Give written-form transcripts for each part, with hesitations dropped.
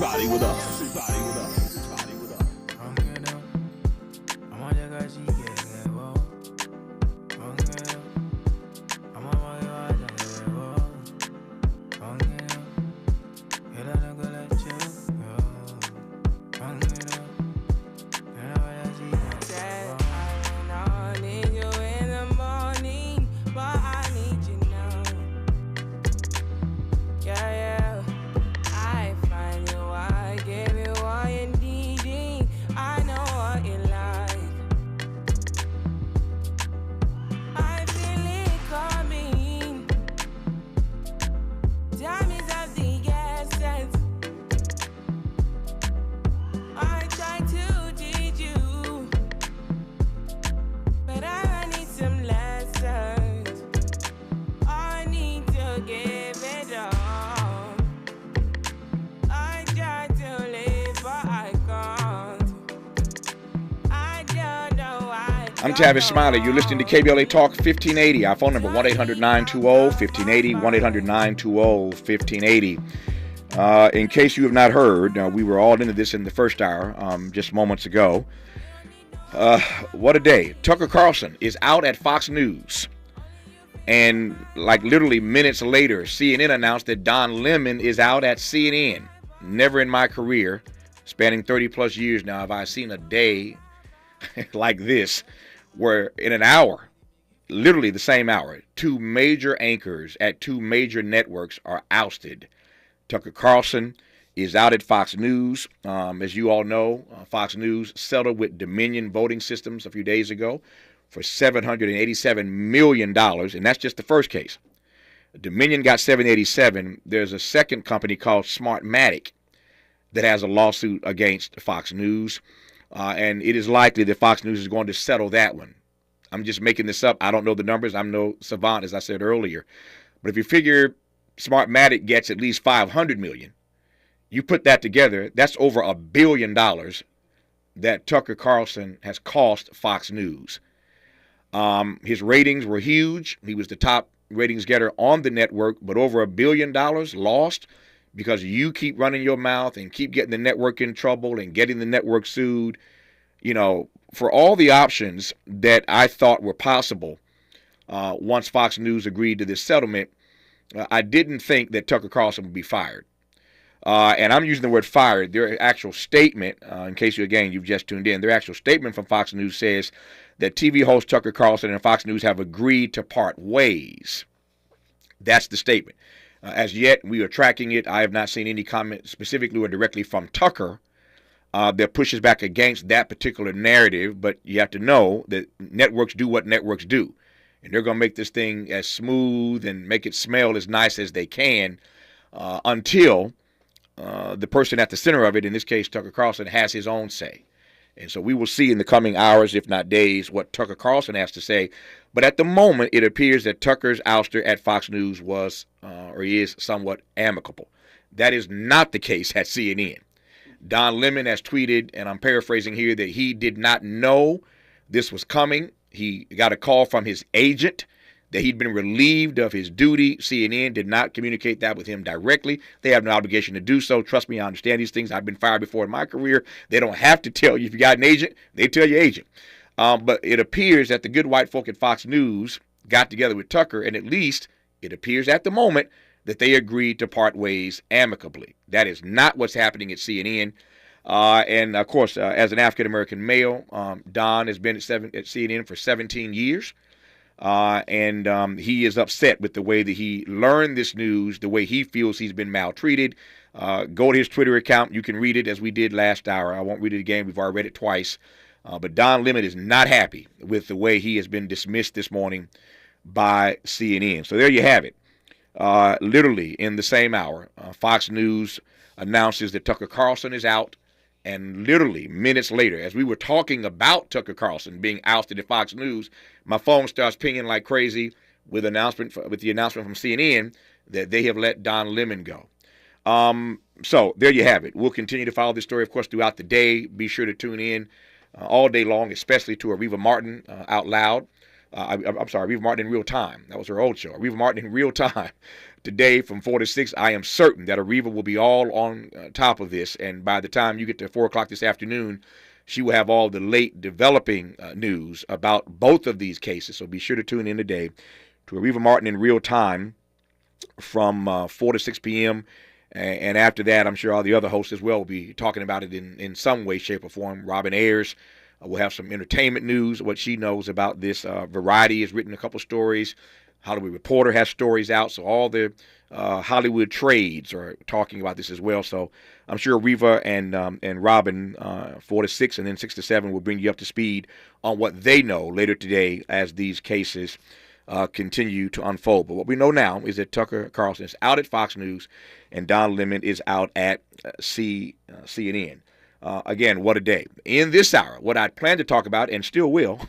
Everybody with us. Everybody with us. Everybody with us. I'm Tavis Smiley. You're listening to KBLA Talk 1580. Our phone number 1-800-920-1580, 1-800-920-1580. In case you have not heard, we were all into this in the first hour just moments ago. What a day. Tucker Carlson is out at Fox News. And like literally minutes later, CNN announced that Don Lemon is out at CNN. Never in my career, spanning 30 plus years now, have I seen a day like this, where in an hour, literally the same hour, two major anchors at two major networks are ousted. Tucker Carlson is out at Fox News. As you all know, Fox News settled with Dominion Voting Systems a few days ago for $787 million, and that's just the first case. Dominion got $787. There's a second company called Smartmatic that has a lawsuit against Fox News. And it is likely that Fox News is going to settle that one. I'm just making this up. I don't know the numbers. I'm no savant, as I said earlier. But if you figure Smartmatic gets at least $500 million, you put that together, that's over $1 billion that Tucker Carlson has cost Fox News. His ratings were huge. He was the top ratings getter on the network, but over $1 billion lost because you keep running your mouth and keep getting the network in trouble and getting the network sued. You know, for all the options that I thought were possible once Fox News agreed to this settlement, I didn't think that Tucker Carlson would be fired. And I'm using the word fired. Their actual statement, in case you've just tuned in, their actual statement from Fox News says that TV host Tucker Carlson and Fox News have agreed to part ways. That's the statement. As yet, we are tracking it. I have not seen any comment specifically or directly from Tucker that pushes back against that particular narrative. But you have to know that networks do what networks do. And they're going to make this thing as smooth and make it smell as nice as they can until the person at the center of it, in this case Tucker Carlson, has his own say. And so we will see in the coming hours, if not days, what Tucker Carlson has to say. But at the moment, it appears that Tucker's ouster at Fox News was or is somewhat amicable. That is not the case at CNN. Don Lemon has tweeted, and I'm paraphrasing here, that he did not know this was coming. He got a call from his agent that he'd been relieved of his duty. CNN did not communicate that with him directly. They have no obligation to do so. Trust me, I understand these things. I've been fired before in my career. They don't have to tell you. If you got an agent, they tell your agent. But it appears that the good white folk at Fox News got together with Tucker, and at least it appears at the moment that they agreed to part ways amicably. That is not what's happening at CNN. And, of course, as an African-American male, Don has been at CNN for 17 years. And he is upset with the way that he learned this news, the way he feels he's been maltreated. Go to his Twitter account. You can read it as we did last hour. I won't read it again. We've already read it twice. But Don Lemon is not happy with the way he has been dismissed this morning by CNN. So there you have it. Literally in the same hour, Fox News announces that Tucker Carlson is out. And literally minutes later, as we were talking about Tucker Carlson being ousted at Fox News, my phone starts pinging like crazy with the announcement from CNN that they have let Don Lemon go. So there you have it. We'll continue to follow this story, of course, throughout the day. Be sure to tune in all day long, especially to Areva Martin Out Loud. I'm sorry, Reva Martin in Real Time. That was her old show. Reva Martin in Real Time. Today from 4 to 6, I am certain that Reva will be all on top of this. And by the time you get to 4 o'clock this afternoon, she will have all the late developing news about both of these cases. So be sure to tune in today to Reva Martin in Real Time from 4 to 6 p.m. And after that, I'm sure all the other hosts as well will be talking about it in some way, shape, or form. Robin Ayers will have some entertainment news, what she knows about this. Variety has written a couple stories. Hollywood Reporter has stories out. So all the Hollywood trades are talking about this as well. So I'm sure Reva and Robin, 4 to 6 and then 6 to 7 will bring you up to speed on what they know later today as these cases continue to unfold. But what we know now is that Tucker Carlson is out at Fox News and Don Lemon is out at CNN. Again, what a day. In this hour, what I plan to talk about, and still will,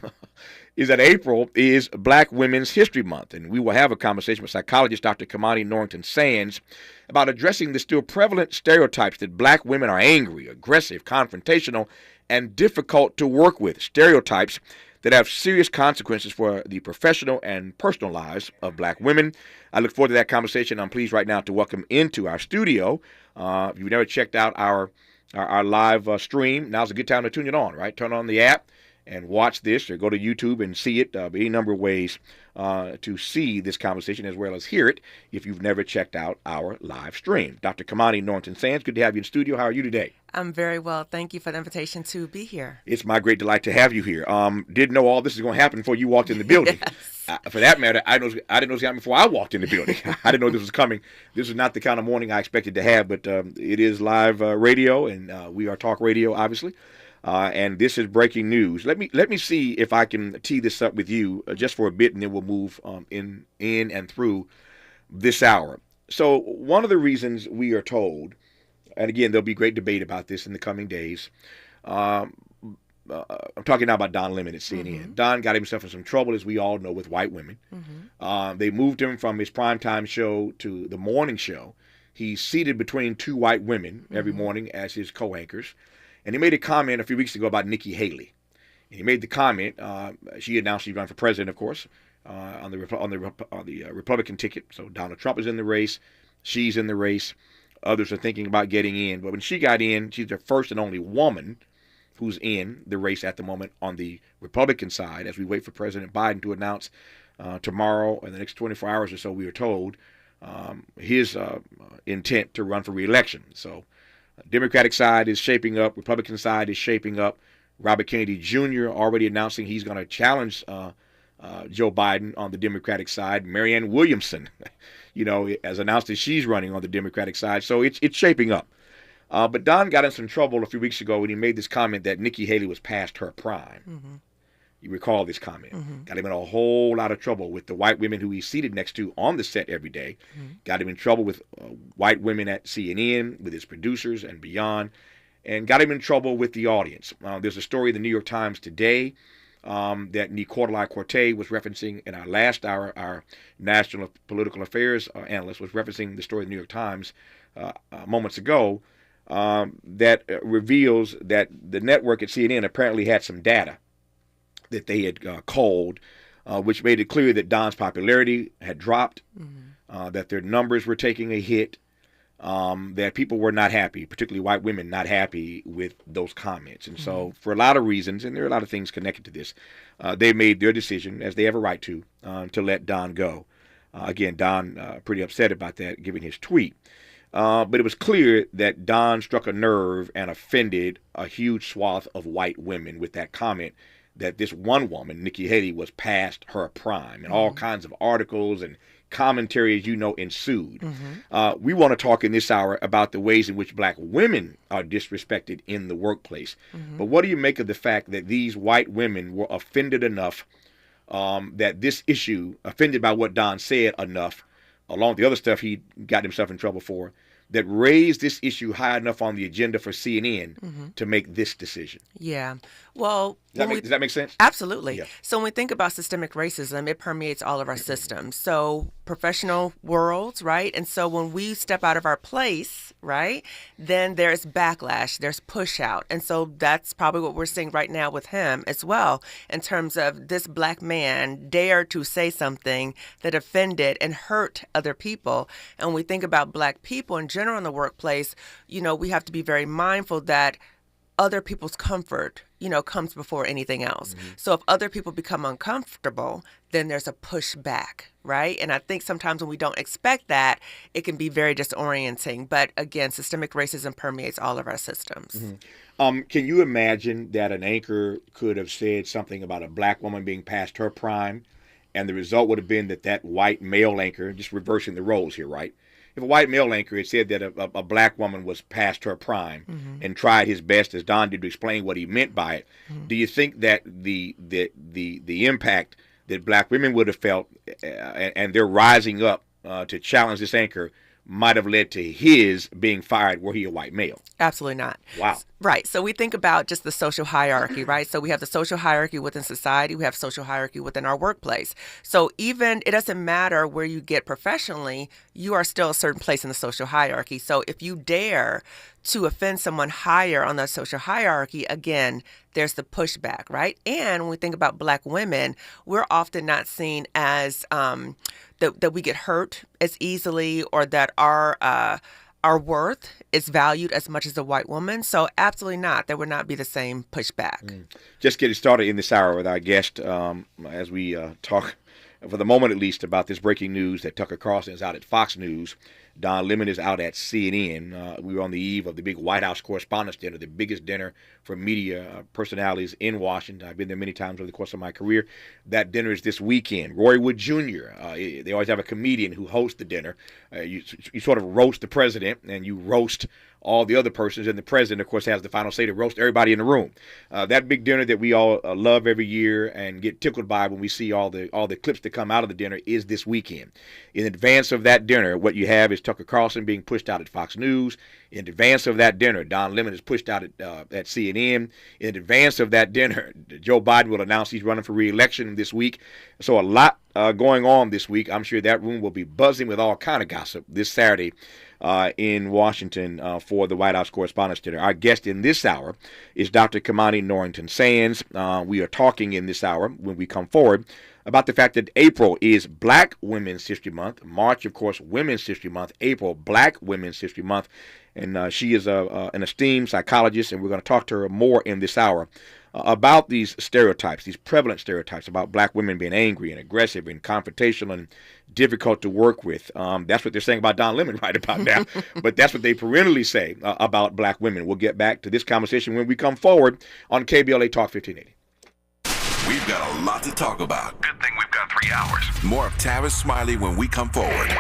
is that April is Black Women's History Month. And we will have a conversation with psychologist Dr. Kamani Norrington Sands about addressing the still prevalent stereotypes that black women are angry, aggressive, confrontational, and difficult to work with. Stereotypes that have serious consequences for the professional and personal lives of black women. I look forward to that conversation. I'm pleased right now to welcome into our studio. If you've never checked out our live stream, now's a good time to tune it on, right? Turn on the app and watch this, or go to YouTube and see it. Any number of ways to see this conversation as well as hear it if you've never checked out our live stream. Dr. Kamani Norrington Sands, good to have you in studio. How are you today? I'm very well. Thank you for the invitation to be here. It's my great delight to have you here. Didn't know all this is going to happen before you walked in the building. Yes. For that matter, I didn't know it was going to happen before I walked in the building. I didn't know this was coming. This is not the kind of morning I expected to have, but it is live radio, and we are talk radio, obviously. And this is breaking news. Let me see if I can tee this up with you just for a bit, and then we'll move in and through this hour. So one of the reasons we are told, and again, there'll be great debate about this in the coming days. I'm talking now about Don Lemon at CNN. Mm-hmm. Don got himself in some trouble, as we all know, with white women. Mm-hmm. They moved him from his primetime show to the morning show. He's seated between two white women every morning as his co-anchors. And he made a comment a few weeks ago about Nikki Haley. And he made the comment. She announced she'd run for president, of course, on the Republican ticket. So Donald Trump is in the race. She's in the race. Others are thinking about getting in. But when she got in, she's the first and only woman who's in the race at the moment on the Republican side, as we wait for President Biden to announce tomorrow, in the next 24 hours or so, we are told, his intent to run for re-election. So Democratic side is shaping up. Republican side is shaping up. Robert Kennedy Jr. already announcing he's going to challenge Joe Biden on the Democratic side. Marianne Williamson, has announced that she's running on the Democratic side. So it's shaping up. But Don got in some trouble a few weeks ago when he made this comment that Nikki Haley was past her prime. Mm-hmm. You recall this comment. Mm-hmm. Got him in a whole lot of trouble with the white women who he's seated next to on the set every day. Mm-hmm. Got him in trouble with white women at CNN, with his producers and beyond, and got him in trouble with the audience. There's a story in the New York Times today that Nicolai Corte was referencing in our last hour. Our national political affairs analyst was referencing the story in the New York Times moments ago that reveals that the network at CNN apparently had some data that they had culled, which made it clear that Don's popularity had dropped, that their numbers were taking a hit, that people were not happy, particularly white women not happy with those comments. And so for a lot of reasons, and there are a lot of things connected to this, they made their decision, as they have a right to let Don go. Again, Don pretty upset about that, given his tweet. But it was clear that Don struck a nerve and offended a huge swath of white women with that comment that this one woman, Nikki Haley, was past her prime. And all kinds of articles and commentary, as you know, ensued. We want to talk in this hour about the ways in which black women are disrespected in the workplace. But what do you make of the fact that these white women were offended enough, that this issue, offended by what Don said enough, along with the other stuff he got himself in trouble for, that raised this issue high enough on the agenda for CNN to make this decision? Yeah. Well, Does that make sense? absolutely. Yeah. So when we think about systemic racism, it permeates all of our systems. So professional worlds, right? And so when we step out of our place, right, then there's backlash, there's push out. And so that's probably what we're seeing right now with him as well, in terms of this black man dared to say something that offended and hurt other people. And when we think about black people in general in the workplace, we have to be very mindful that other people's comfort, comes before anything else. Mm-hmm. So if other people become uncomfortable, then there's a pushback, right? And I think sometimes when we don't expect that, it can be very disorienting. But again, systemic racism permeates all of our systems. Mm-hmm. Can you imagine that an anchor could have said something about a black woman being past her prime, and the result would have been that white male anchor, just reversing the roles here, right? If a white male anchor had said that a black woman was past her prime and tried his best, as Don did, to explain what he meant by it, do you think that the impact that black women would have felt and they're rising up to challenge this anchor might have led to his being fired were he a white male? Absolutely not. Wow. Right. So we think about just the social hierarchy, right? So we have the social hierarchy within society. We have social hierarchy within our workplace. So even it doesn't matter where you get professionally, you are still a certain place in the social hierarchy. So if you dare to offend someone higher on the social hierarchy, again, there's the pushback, right? And when we think about black women, we're often not seen as that we get hurt as easily, or that our worth is valued as much as a white woman. So absolutely not. There would not be the same pushback. Just getting started in this hour with our guest as we talk, for the moment at least, about this breaking news that Tucker Carlson is out at Fox News. Don Lemon is out at CNN. We were on the eve of the big White House Correspondents' Dinner, the biggest dinner for media personalities in Washington. I've been there many times over the course of my career. That dinner is this weekend. Roy Wood Jr., they always have a comedian who hosts the dinner. You sort of roast the president, and you roast all the other persons, and the president, of course, has the final say to roast everybody in the room. That big dinner that we all love every year and get tickled by when we see all the clips that come out of the dinner is this weekend. In advance of that dinner, what you have is Tucker Carlson being pushed out at Fox News. In advance of that dinner, Don Lemon is pushed out at CNN. In advance of that dinner, Joe Biden will announce he's running for re-election this week. So a lot going on this week. I'm sure that room will be buzzing with all kind of gossip this Saturday in Washington for the White House Correspondents' Dinner. Our guest in this hour is Dr. Kamani Norrington-Sands. We are talking in this hour, when we come forward, about the fact that April is Black Women's History Month. March, of course, Women's History Month. April, Black Women's History Month. And she is an esteemed psychologist, and we're going to talk to her more in this hour about these stereotypes, these prevalent stereotypes about black women being angry and aggressive and confrontational and difficult to work with. That's what they're saying about Don Lemon right about now, but that's what they perennially say about black women. We'll get back to this conversation when we come forward on KBLA Talk 1580. We've got a lot to talk about. Good thing we've got 3 hours. More of Tavis Smiley when we come forward.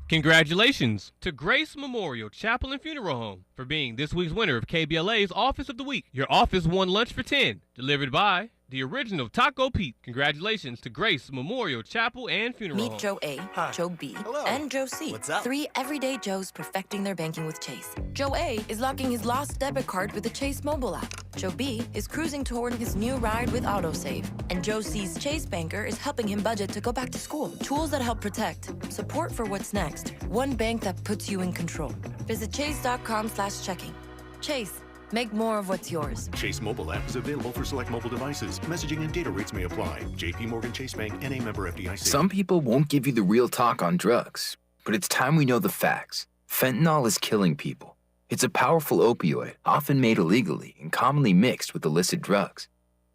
Congratulations to Grace Memorial Chapel and Funeral Home for being this week's winner of KBLA's Office of the Week. Your office won lunch for 10, delivered by the original Taco Pete. Congratulations to Grace Memorial Chapel and Funeral Home. Meet Joe A, Hi. Joe B, Hello. and Joe C. What's up? 3 everyday Joes perfecting their banking with Chase. Joe A is locking his lost debit card with the Chase mobile app. Joe B is cruising toward his new ride with AutoSave. And Joe C's Chase banker is helping him budget to go back to school. Tools that help protect. Support for what's next. One bank that puts you in control. Visit chase.com/checking. Chase. Make more of what's yours. Chase mobile app is available for select mobile devices. Messaging and data rates may apply. JP Morgan Chase Bank, N.A. member FDIC. Some people won't give you the real talk on drugs, but it's time we know the facts. Fentanyl is killing people. It's a powerful opioid, often made illegally and commonly mixed with illicit drugs.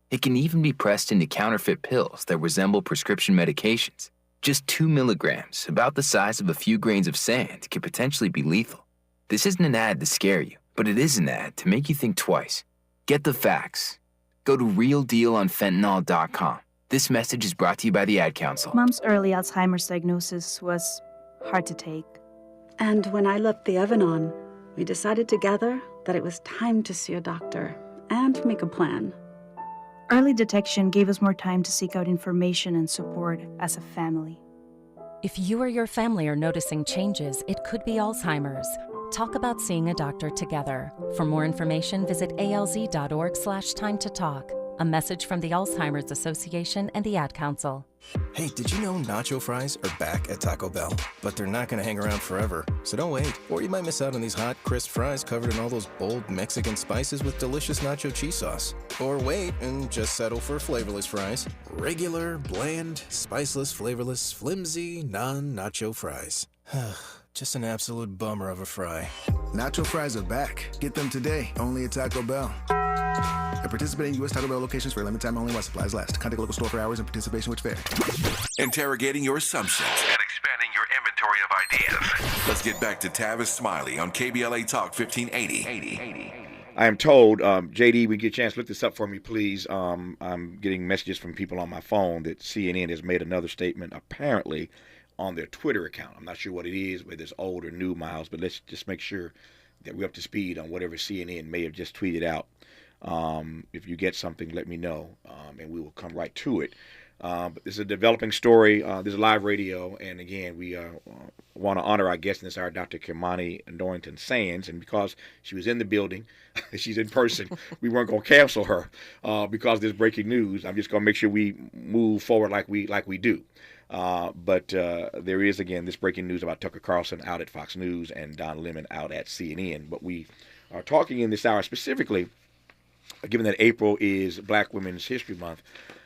It can even be pressed into counterfeit pills that resemble prescription medications. Just 2 milligrams, about the size of a few grains of sand, can potentially be lethal. This isn't an ad to scare you, but it is an ad to make you think twice. Get the facts. Go to realdealonfentanyl.com. This message is brought to you by the Ad Council. Mom's early Alzheimer's diagnosis was hard to take. And when I left the oven on, we decided together that it was time to see a doctor and make a plan. Early detection gave us more time to seek out information and support as a family. If you or your family are noticing changes, it could be Alzheimer's. Talk about seeing a doctor together. For more information, visit alz.org/time to talk. A message from the Alzheimer's Association and the Ad Council. Hey, did you know nacho fries are back at Taco Bell? But they're not going to hang around forever, so don't wait. Or you might miss out on these hot, crisp fries covered in all those bold Mexican spices with delicious nacho cheese sauce. Or wait and just settle for flavorless fries. Regular, bland, spiceless, flavorless, flimsy, non-nacho fries. Just an absolute bummer of a fry. Nacho fries are back. Get them today, only at Taco Bell. At participating U.S. Taco Bell locations for a limited time only while supplies last. Contact local store for hours and participation which vary. Interrogating your assumptions and expanding your inventory of ideas. Let's get back to Tavis Smiley on KBLA Talk 1580. I am told, JD, we get a chance to look this up for me, please. I'm getting messages from people on my phone that CNN has made another statement, apparently, on their Twitter account. I'm not sure what it is, whether it's old or new, Miles, but let's just make sure that we're up to speed on whatever CNN may have just tweeted out. If you get something, let me know, and we will come right to it. But this is a developing story. This is live radio, and again, we want to honor our guest in this hour, Dr. Kimani Norrington Sands, and because she was in the building, she's in person, we weren't going to cancel her because there's breaking news. I'm just going to make sure we move forward like we do. But there is, again, this breaking news about Tucker Carlson out at Fox News and Don Lemon out at CNN. But we are talking in this hour specifically, given that April is Black Women's History Month,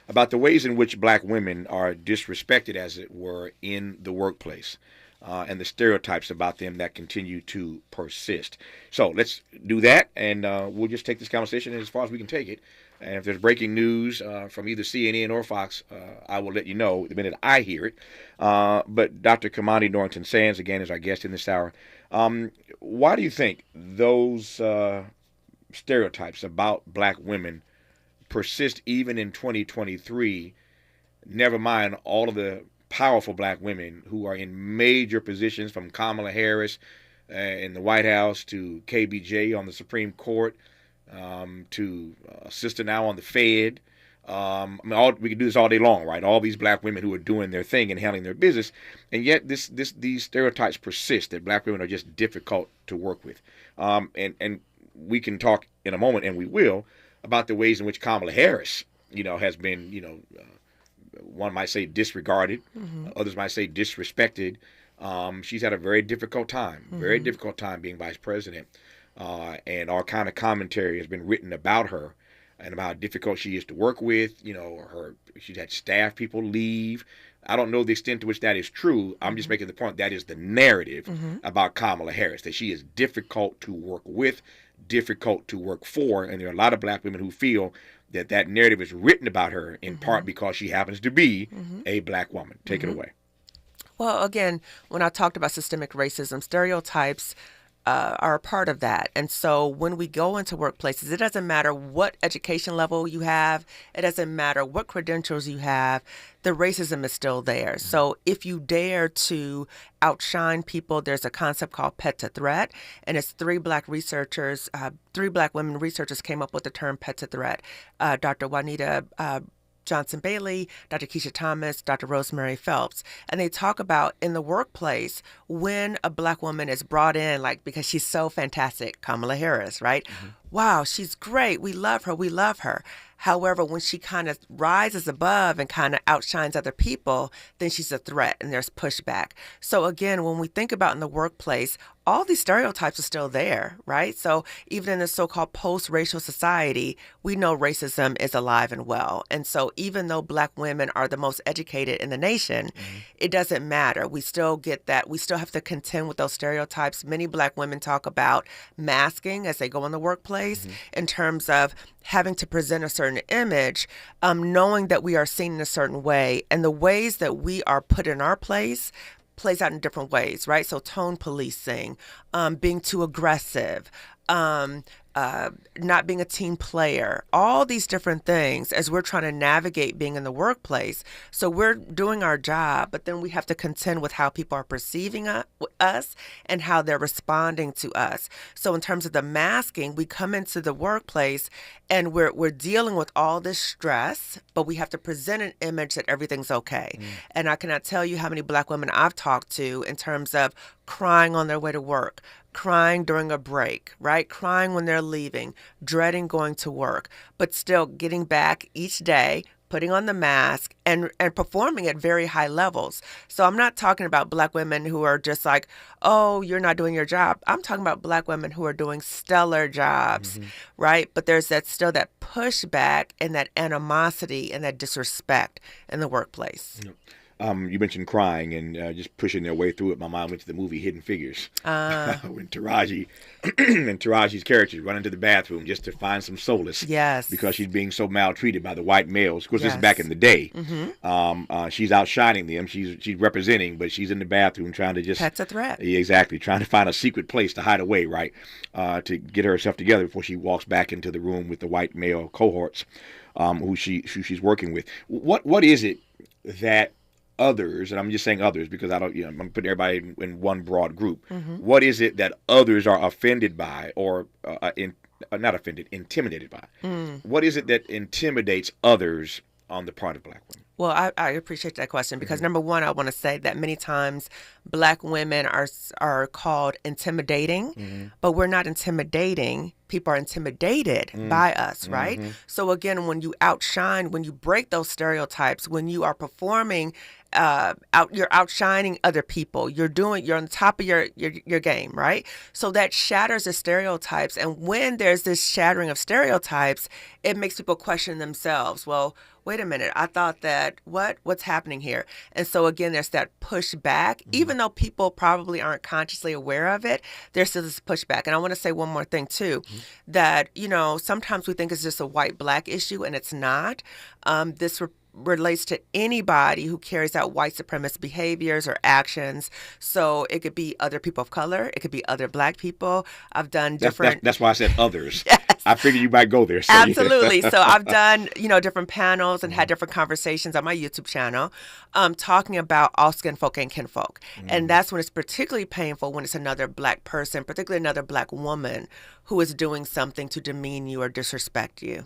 about the ways in which black women are disrespected, as it were, in the workplace, and the stereotypes about them that continue to persist. So let's do that, and we'll just take this conversation as far as we can take it. And if there's breaking news from either CNN or Fox, I will let you know the minute I hear it. But Dr. Kimani Norrington Sands, again, is our guest in this hour. Why do you think those stereotypes about black women persist even in 2023, never mind all of the powerful black women who are in major positions, from Kamala Harris in the White House to KBJ on the Supreme Court, to a sister now on the Fed. We can do this all day long, right? All these black women who are doing their thing and handling their business, and yet these stereotypes persist that black women are just difficult to work with. And we can talk in a moment, and we will, about the ways in which Kamala Harris, has been, one might say disregarded, others might say disrespected. She's had a very difficult time, being vice president. And all kind of commentary has been written about her and about how difficult she is to work with. She's had staff people leave. I don't know the extent to which that is true. I'm just making the point that is the narrative about Kamala Harris, that she is difficult to work with, difficult to work for, and there are a lot of black women who feel that narrative is written about her in part because she happens to be a black woman. Take it away. Well, again, when I talked about systemic racism, stereotypes are a part of that. And so when we go into workplaces, it doesn't matter what education level you have, it doesn't matter what credentials you have, the racism is still there. So if you dare to outshine people, there's a concept called pet to threat, and it's three black women researchers came up with the term pet to threat. Dr. Juanita Johnson Bailey, Dr. Keisha Thomas, Dr. Rosemary Phelps. And they talk about in the workplace when a black woman is brought in, like, because she's so fantastic, Kamala Harris, right? Wow, she's great. We love her. However, when she kind of rises above and kind of outshines other people, then she's a threat and there's pushback. So again, when we think about in the workplace, all these stereotypes are still there, right? So even in the so-called post-racial society, we know racism is alive and well. And so even though black women are the most educated in the nation, it doesn't matter. We still get that. We still have to contend with those stereotypes. Many black women talk about masking as they go in the workplace in terms of having to present a certain image, knowing that we are seen in a certain way, and the ways that we are put in our place plays out in different ways, right? So tone policing, being too aggressive, not being a team player, all these different things as we're trying to navigate being in the workplace. So we're doing our job, but then we have to contend with how people are perceiving us and how they're responding to us. So in terms of the masking, we come into the workplace and we're dealing with all this stress, but we have to present an image that everything's okay. And I cannot tell you how many Black women I've talked to in terms of crying on their way to work, crying during a break, right? Crying when they're leaving, dreading going to work, but still getting back each day, putting on the mask and performing at very high levels. So I'm not talking about Black women who are just like, oh, you're not doing your job. I'm talking about Black women who are doing stellar jobs, right? But there's still that pushback and that animosity and that disrespect in the workplace. You mentioned crying and just pushing their way through it. My mind went to the movie Hidden Figures. When Taraji and Taraji's character run into the bathroom just to find some solace. Yes. Because she's being so maltreated by the white males. Of course, this is back in the day. She's outshining them. She's representing, but she's in the bathroom trying to just... That's a threat. Yeah, exactly. Trying to find a secret place to hide away, right? To get herself together before she walks back into the room with the white male cohorts who she's working with. What is it that others, and I'm just saying others because I don't, I'm putting everybody in one broad group. What is it that others are offended by or not offended, intimidated by? What is it that intimidates others on the part of Black women? Well, I appreciate that question because number one, I want to say that many times Black women are called intimidating, but we're not intimidating. People are intimidated by us, right? So again, when you outshine, when you break those stereotypes, when you are performing, you're outshining other people. You're on top of your game, right? So that shatters the stereotypes. And when there's this shattering of stereotypes, it makes people question themselves. Well, wait a minute, I thought that, what's happening here? And so again, there's that pushback. Even though people probably aren't consciously aware of it, there's still this pushback. And I want to say one more thing too, that, sometimes we think it's just a white-Black issue and it's not. This relates to anybody who carries out white supremacist behaviors or actions. So it could be other people of color. It could be other Black people. I've done different... That's why I said others. Yes. I figured you might go there. So Absolutely. So I've done, different panels and had different conversations on my YouTube channel talking about all skin folk and kinfolk. And that's when it's particularly painful when it's another Black person, particularly another Black woman who is doing something to demean you or disrespect you.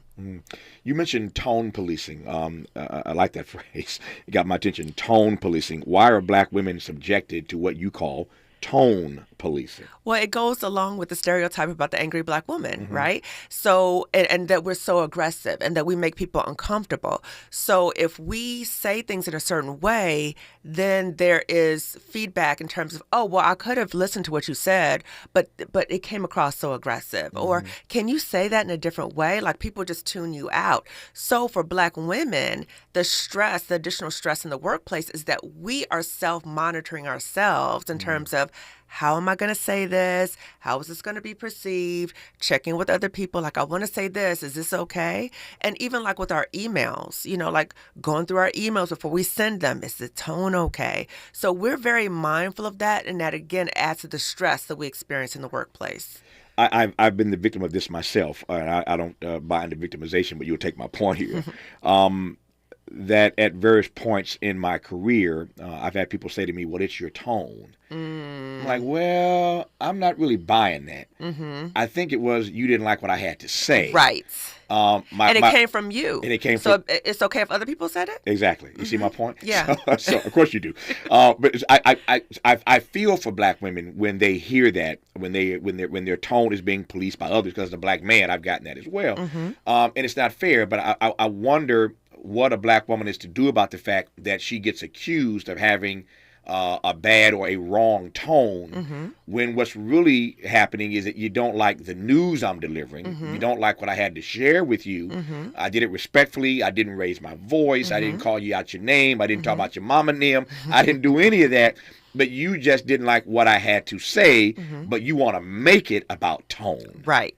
You mentioned tone policing. I like that phrase. It got my attention. Tone policing. Why are Black women subjected to what you call tone policing? Well, it goes along with the stereotype about the angry Black woman, right? So, and that we're so aggressive and that we make people uncomfortable. So if we say things in a certain way, then there is feedback in terms of, oh, well, I could have listened to what you said, but it came across so aggressive. Or can you say that in a different way? Like people just tune you out. So for Black women, the additional stress in the workplace is that we are self-monitoring ourselves in terms of, how am I going to say this? How is this going to be perceived? Checking with other people, like, I want to say this. Is this okay? And even like with our emails, like going through our emails before we send them, is the tone okay? So we're very mindful of that. And that, again, adds to the stress that we experience in the workplace. I've been the victim of this myself. I don't buy into victimization, but you'll take my point here. That at various points in my career, I've had people say to me, well, it's your tone. I'm like, well, I'm not really buying that. I think it was you didn't like what I had to say. Right. And it came from you. And it came so from... it's okay if other people said it? Exactly. You see my point? Yeah. So of course you do. But I feel for Black women when they hear that, when their tone is being policed by others, because as a Black man, I've gotten that as well. And it's not fair, but I wonder what a Black woman is to do about the fact that she gets accused of having a bad or a wrong tone when what's really happening is that you don't like the news I'm delivering. You don't like what I had to share with you. I did it respectfully. I didn't raise my voice. I didn't call you out your name. I didn't talk about your mama and them. I didn't do any of that. But you just didn't like what I had to say, but you want to make it about tone. Right.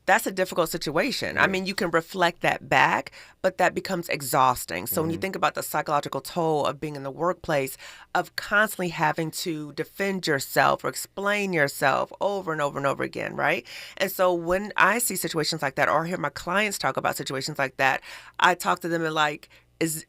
that's a difficult situation. I mean, you can reflect that back, but that becomes exhausting. So when you think about the psychological toll of being in the workplace, of constantly having to defend yourself or explain yourself over and over and over again, right? And so when I see situations like that, or hear my clients talk about situations like that, I talk to them and like,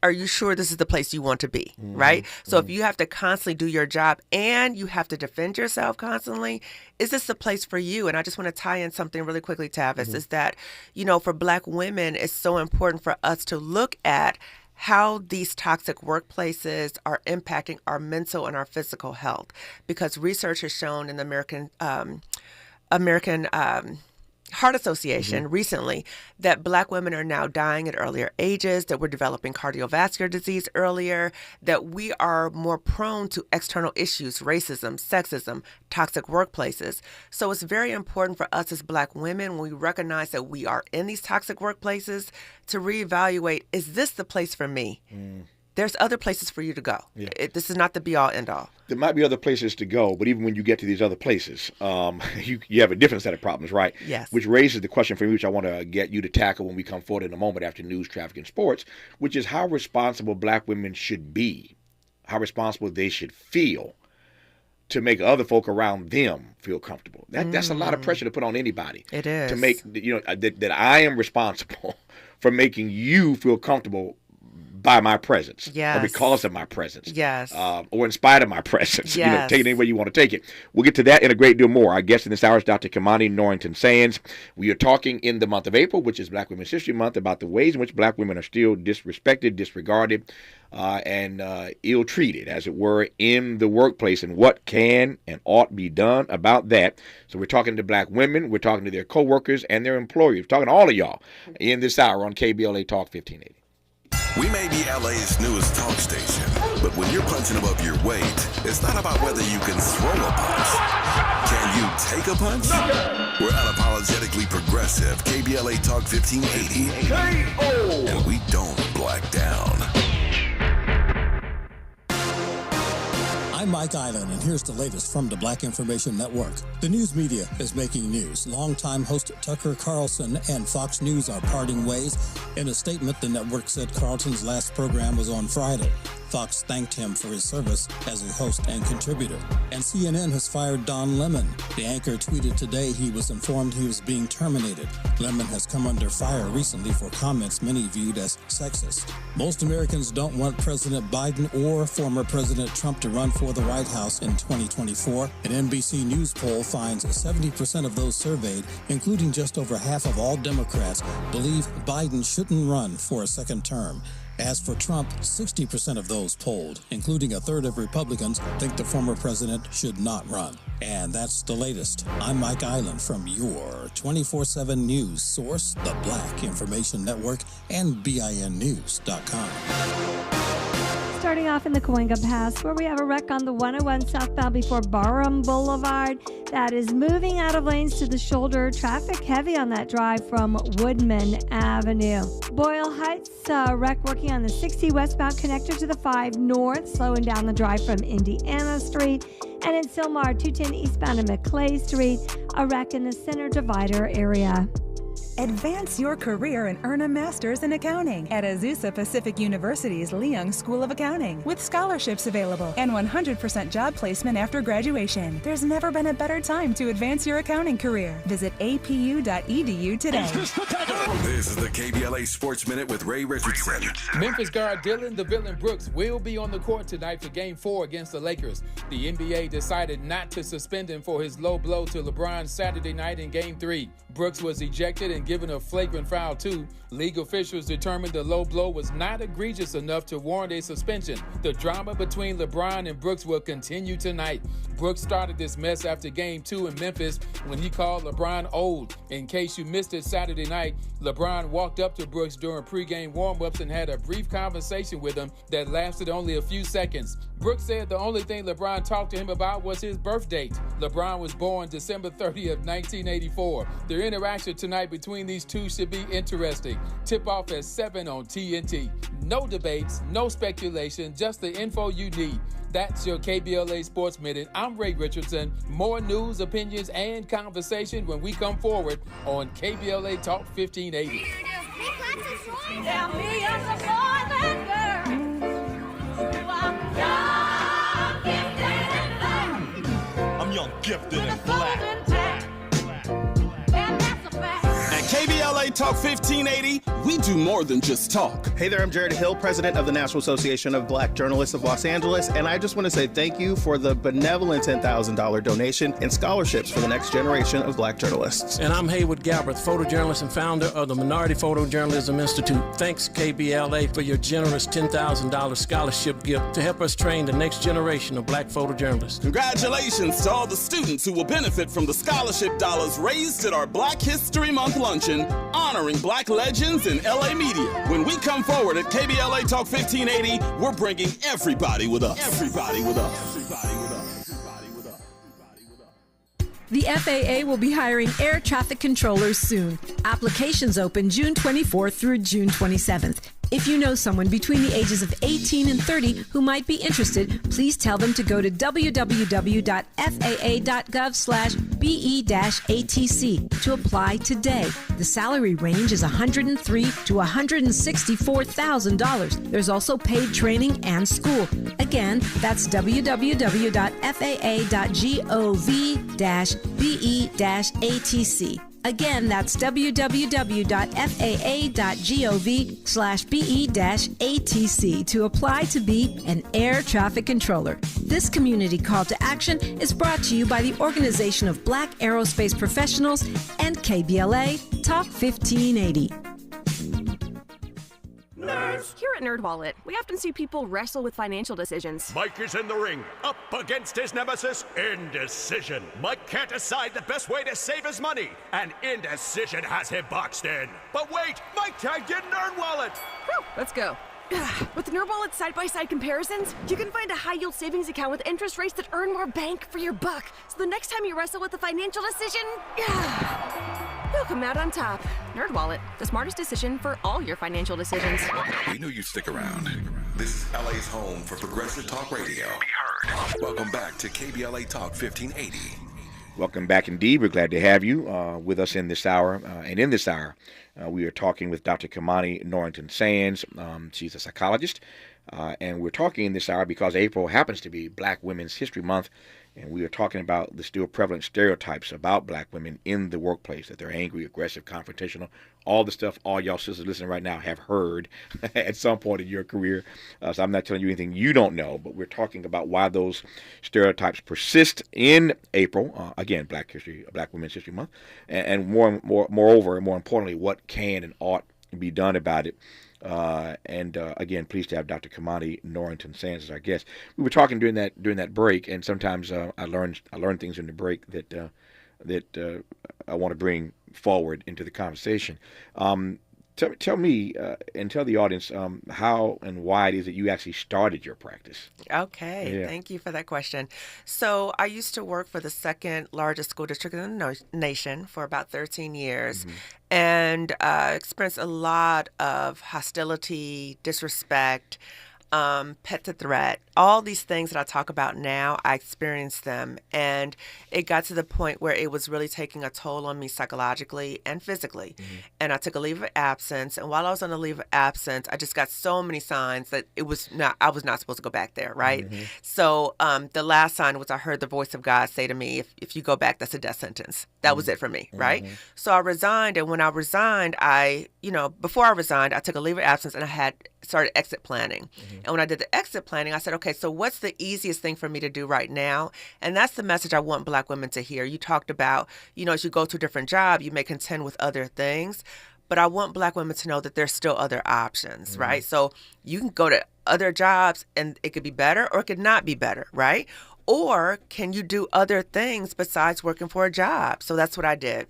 are you sure this is the place you want to be, right? So if you have to constantly do your job and you have to defend yourself constantly, is this the place for you? And I just want to tie in something really quickly, Tavis, is that, you know, for Black women, it's so important for us to look at how these toxic workplaces are impacting our mental and our physical health. Because research has shown in the American Heart Association recently that Black women are now dying at earlier ages, that we're developing cardiovascular disease earlier, that we are more prone to external issues, racism, sexism, toxic workplaces. So it's very important for us as Black women, when we recognize that we are in these toxic workplaces, to reevaluate, is this the place for me? There's other places for you to go. Yeah. This is not the be-all, end-all. There might be other places to go, but even when you get to these other places, you have a different set of problems, right? Yes. Which raises the question for me, which I want to get you to tackle when we come forward in a moment after news, traffic, and sports, which is how responsible Black women should be, how responsible they should feel to make other folk around them feel comfortable. That's a lot of pressure to put on anybody. It is. To make, that I am responsible for making you feel comfortable by my presence, or because of my presence, or in spite of my presence. Take it any way you want to take it. We'll get to that and a great deal more. Our guest in this hour is Dr. Kimani Norrington-Sands. We are talking in the month of April, which is Black Women's History Month, about the ways in which Black women are still disrespected, disregarded, and ill-treated, as it were, in the workplace, and what can and ought be done about that. So we're talking to Black women, we're talking to their co-workers and their employers, we're talking to all of y'all in this hour on KBLA Talk 1580. We may be LA's newest talk station, but when you're punching above your weight, it's not about whether you can throw a punch. Can you take a punch? We're unapologetically progressive. KBLA Talk 1580. K.O. And we don't black down. I'm Mike Island, and here's the latest from the Black Information Network. The news media is making news. Longtime host Tucker Carlson and Fox News are parting ways. In a statement, the network said Carlson's last program was on Friday. Fox thanked him for his service as a host and contributor. And CNN has fired Don Lemon. The anchor tweeted today he was informed he was being terminated. Lemon has come under fire recently for comments many viewed as sexist. Most Americans don't want President Biden or former President Trump to run for the White House in 2024. An NBC News poll finds 70% of those surveyed, including just over half of all Democrats, believe Biden shouldn't run for a second term. As for Trump, 60% of those polled, including a third of Republicans, think the former president should not run. And that's the latest. I'm Mike Island from your 24/7 news source, the Black Information Network, and BINnews.com. Starting off in the Cahuenga Pass, where we have a wreck on the 101 southbound before Barham Boulevard that is moving out of lanes to the shoulder. Traffic heavy on that drive from Woodman Avenue. Boyle Heights, wreck working on the 60 westbound connector to the 5 north, slowing down the drive from Indiana Street. And in Sylmar, 210 eastbound to McClay Street, a wreck in the center divider area. Advance your career and earn a master's in accounting at Azusa Pacific University's Leung School of Accounting, with scholarships available and 100% job placement after graduation. There's never been a better time to advance your accounting career. Visit apu.edu today. This is the KBLA Sports Minute with Ray Richardson. Memphis guard Dylan "The Villain" Brooks will be on the court tonight for Game 4 against the Lakers. The NBA decided not to suspend him for his low blow to LeBron Saturday night in Game 3. Brooks was ejected and given a flagrant foul too. League officials determined the low blow was not egregious enough to warrant a suspension. The drama between LeBron and Brooks will continue tonight. Brooks started this mess after Game 2 in Memphis when he called LeBron old. In case you missed it Saturday night, LeBron walked up to Brooks during pregame warm-ups and had a brief conversation with him that lasted only a few seconds. Brooks said the only thing LeBron talked to him about was his birth date. LeBron was born December 30th, 1984. Their interaction tonight between between these two should be interesting. Tip-off at 7 on TNT. No debates, no speculation, just the info you need. That's your KBLA Sports Minute. I'm Ray Richardson. More news, opinions, and conversation when we come forward on KBLA Talk 1580. Tell me you're the boy that girl. You are young, gifted, and black. I'm young, gifted, and black. At KBLA Talk 1580, we do more than just talk. Hey there, I'm Jared Hill, president of the National Association of Black Journalists of Los Angeles, and I just want to say thank you for the benevolent $10,000 donation and scholarships for the next generation of black journalists. And I'm Haywood Galbraith, photojournalist and founder of the Minority Photojournalism Institute. Thanks, KBLA, for your generous $10,000 scholarship gift to help us train the next generation of black photojournalists. Congratulations to all the students who will benefit from the scholarship dollars raised at our Black History Month luncheon, honoring black legends in LA media. When we come forward at KBLA Talk 1580, we're bringing everybody with us. Everybody with us. Everybody with us. Everybody with us. The FAA will be hiring air traffic controllers soon. Applications open June 24th through June 27th. If you know someone between the ages of 18 and 30 who might be interested, please tell them to go to www.faa.gov/BE-ATC to apply today. The salary range is $103,000 to $164,000. There's also paid training and school. Again, that's www.faa.gov-BE-ATC. Again, that's www.faa.gov/BE-ATC to apply to be an air traffic controller. This community call to action is brought to you by the Organization of Black Aerospace Professionals and KBLA Talk 1580. Nerds. Here at NerdWallet, we often see people wrestle with financial decisions. Mike is in the ring, up against his nemesis, Indecision. Mike can't decide the best way to save his money, and Indecision has him boxed in. But wait, Mike tagged in NerdWallet. Whew, let's go. With NerdWallet's side-by-side comparisons, you can find a high-yield savings account with interest rates that earn more bang for your buck. So the next time you wrestle with a financial decision, you'll come out on top. NerdWallet, the smartest decision for all your financial decisions. We knew you'd stick around. This is LA's home for progressive talk radio. Be heard. Welcome back to KBLA Talk 1580. Welcome back indeed. We're glad to have you with us in this hour. And in this hour, we are talking with Dr. Kamani Norrington Sands. She's a psychologist. And we're talking in this hour because April happens to be Black Women's History Month. And we are talking about the still prevalent stereotypes about black women in the workplace, that they're angry, aggressive, confrontational, all the stuff all y'all sisters listening right now have heard at some point in your career. So I'm not telling you anything you don't know, but we're talking about why those stereotypes persist in April, again, Black Women's History Month, and moreover, and more importantly, what can and ought be done about it. Again, pleased to have Dr. Kamani Norrington Sands as our guest. We were talking during that break, and sometimes I learn things in the break that I want to bring forward into the conversation. Tell me and tell the audience how and why it is that you actually started your practice. Okay, yeah. Thank you for that question. So I used to work for the second largest school district in the nation for about 13 years, and experienced a lot of hostility, disrespect, pet to threat, all these things that I talk about now, I experienced them. And it got to the point where it was really taking a toll on me psychologically and physically. And I took a leave of absence. And while I was on a leave of absence, I just got so many signs that I was not supposed to go back there, right? So the last sign was I heard the voice of God say to me, if you go back, that's a death sentence. That was it for me, right? So I resigned. And when I resigned, before I resigned, I took a leave of absence and I had started exit planning. And when I did the exit planning, I said, okay, so what's the easiest thing for me to do right now? And that's the message I want Black women to hear. You talked about, as you go to a different job, you may contend with other things, but I want Black women to know that there's still other options, right? So you can go to other jobs and it could be better or it could not be better, right? Or can you do other things besides working for a job? So that's what I did.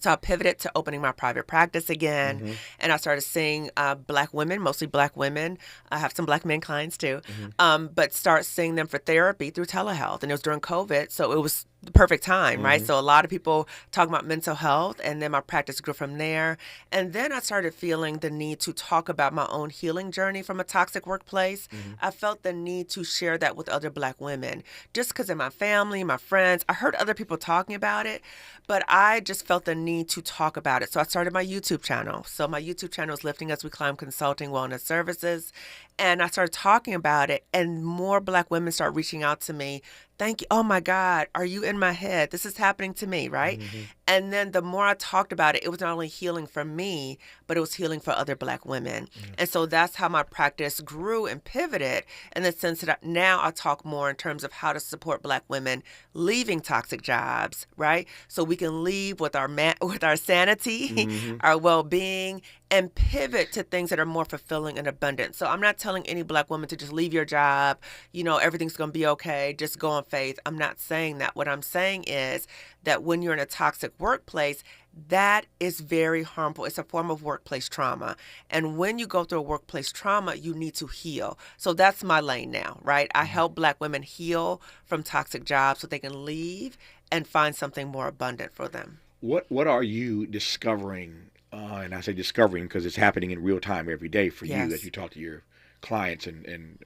So I pivoted to opening my private practice again, and I started seeing Black women, mostly Black women. I have some Black men clients too, but start seeing them for therapy through telehealth. And it was during COVID, so it was the perfect time, right? So a lot of people talk about mental health, and then my practice grew from there. And then I started feeling the need to talk about my own healing journey from a toxic workplace. I felt the need to share that with other Black women, just because in my family, my friends, I heard other people talking about it, but I just felt the need to talk about it. So I started my YouTube channel. So my YouTube channel is Lifting As We Climb Consulting Wellness Services. And I started talking about it, and more Black women started reaching out to me. Thank you. Oh my God, are you in my head? This is happening to me, right? And then the more I talked about it, it was not only healing for me, but it was healing for other Black women. And so that's how my practice grew and pivoted in the sense that now I talk more in terms of how to support Black women leaving toxic jobs, right? So we can leave with our with our sanity, our well-being, and pivot to things that are more fulfilling and abundant. So I'm not telling any Black woman to just leave your job, everything's going to be okay, just go on faith. I'm not saying that. What I'm saying is that when you're in a toxic workplace, that is very harmful. It's a form of workplace trauma. And when you go through a workplace trauma, you need to heal. So that's my lane now, right? I help Black women heal from toxic jobs so they can leave and find something more abundant for them. What are you discovering? And I say discovering because it's happening in real time every day for you as you talk to your clients and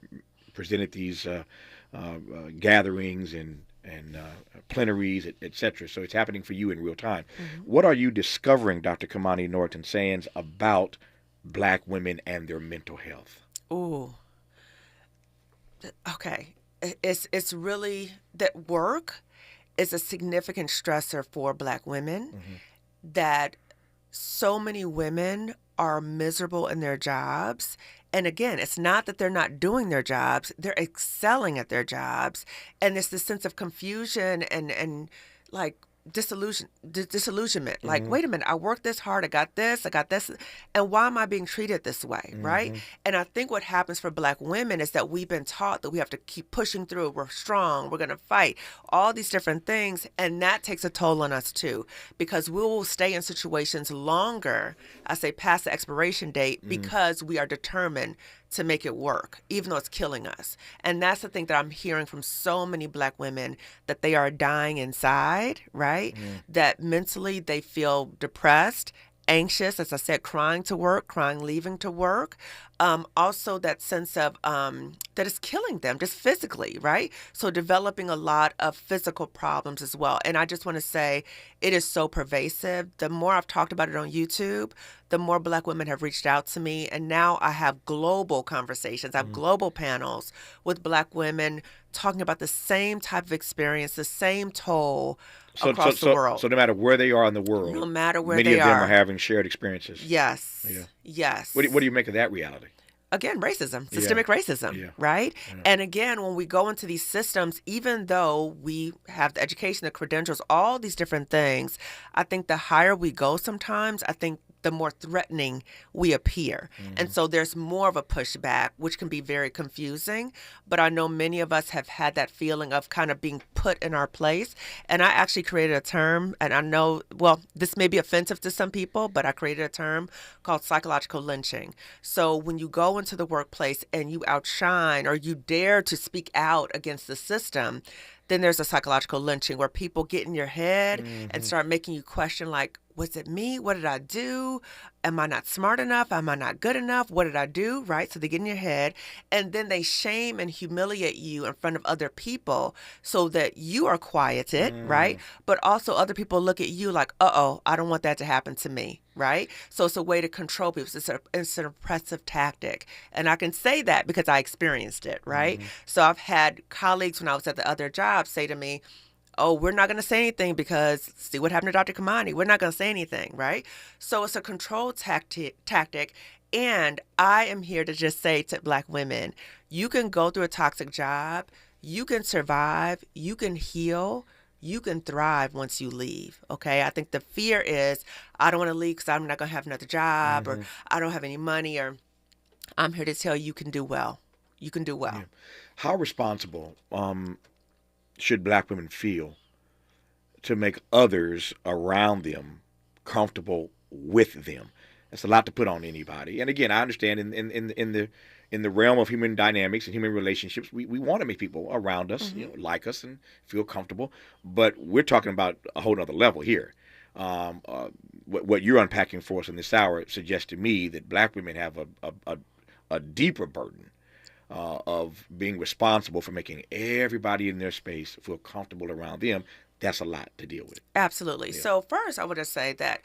present at these gatherings and plenaries, et cetera. So it's happening for you in real time. What are you discovering, Dr. Kamani Norton Sands, about Black women and their mental health? Ooh. Okay. It's really that work is a significant stressor for Black women, that so many women are miserable in their jobs. And again, it's not that they're not doing their jobs, they're excelling at their jobs. And it's this sense of confusion and like disillusionment. Like, wait a minute, I worked this hard, I got this, and why am I being treated this way, right? And I think what happens for Black women is that we've been taught that we have to keep pushing through, we're strong, we're going to fight, all these different things, and that takes a toll on us too, because we will stay in situations longer, I say past the expiration date, because we are determined to make it work, even though it's killing us. And that's the thing that I'm hearing from so many Black women, that they are dying inside, right? That mentally they feel depressed, anxious, as I said, crying to work, crying leaving to work. Also that sense of that is killing them just physically, right? So developing a lot of physical problems as well. And I just want to say it is so pervasive. The more I've talked about it on YouTube, the more Black women have reached out to me. And now I have global conversations. I have global panels with Black women talking about the same type of experience, the same toll across the world. So no matter where they are in the world, no matter where many they of them are are having shared experiences. Yes. Yeah. Yes. What do you make of that reality? Again, racism, systemic racism, right? And again, when we go into these systems, even though we have the education, the credentials, all these different things, I think the higher we go sometimes, I think the more threatening we appear. And so there's more of a pushback, which can be very confusing. But I know many of us have had that feeling of kind of being put in our place. And I actually created a term, and I know, well, this may be offensive to some people, but I created a term called psychological lynching. So when you go into the workplace and you outshine or you dare to speak out against the system, then there's a psychological lynching where people get in your head and start making you question, like, was it me? What did I do? Am I not smart enough? Am I not good enough? What did I do? Right? So they get in your head, and then they shame and humiliate you in front of other people so that you are quieted, right? But also other people look at you like, uh-oh, I don't want that to happen to me, right? So it's a way to control people. It's an oppressive tactic. And I can say that because I experienced it, right? So I've had colleagues when I was at the other job say to me, oh, we're not going to say anything because see what happened to Dr. Kamani. We're not going to say anything, right? So it's a control tactic. And I am here to just say to Black women, you can go through a toxic job, you can survive, you can heal, you can thrive once you leave, okay? I think the fear is, I don't want to leave because I'm not going to have another job, or I don't have any money, or I'm here to tell you can do well. You can do well. Yeah. How responsible should Black women feel to make others around them comfortable with them? That's a lot to put on anybody. And again, I understand in the realm of human dynamics and human relationships, we want to make people around us, like us and feel comfortable. But we're talking about a whole other level here. What you're unpacking for us in this hour suggests to me that black women have a deeper burden of being responsible for making everybody in their space feel comfortable around them. That's a lot to deal with. Absolutely. Yeah. So first, I would just say that,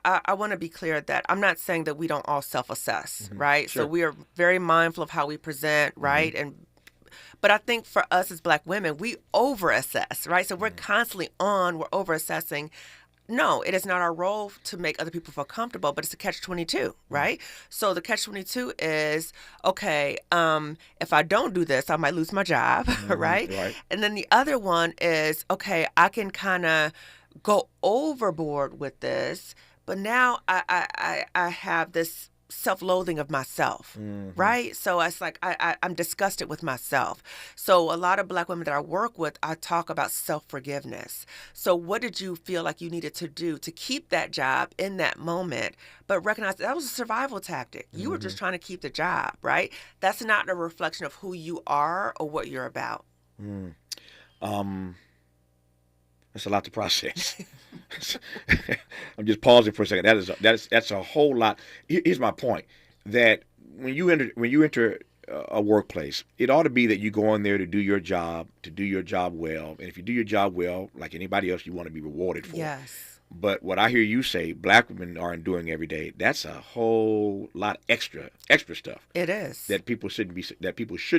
I want to be clear that I'm not saying that we don't all self-assess, right? Sure. So we are very mindful of how we present, right? But I think for us as black women, we over-assess, right? So we're constantly we're over-assessing. No, it is not our role to make other people feel comfortable, but it's a catch-22, right? So the catch-22 is, okay, if I don't do this, I might lose my job, right? And then the other one is, okay, I can kind of go overboard with this, but now I have this self-loathing of myself, right? So it's like I'm disgusted with myself. So a lot of black women that I work with, I talk about self-forgiveness. So what did you feel like you needed to do to keep that job in that moment, but recognize that was a survival tactic. You were just trying to keep the job, right? That's not a reflection of who you are or what you're about. That's a lot to process. I'm just pausing for a second. That's a whole lot. Here's my point: that when you enter a workplace, it ought to be that you go in there to do your job well. And if you do your job well, like anybody else, you want to be rewarded for it. Yes. But what I hear you say, black women are doing every day, that's a whole lot extra stuff. It is. That people should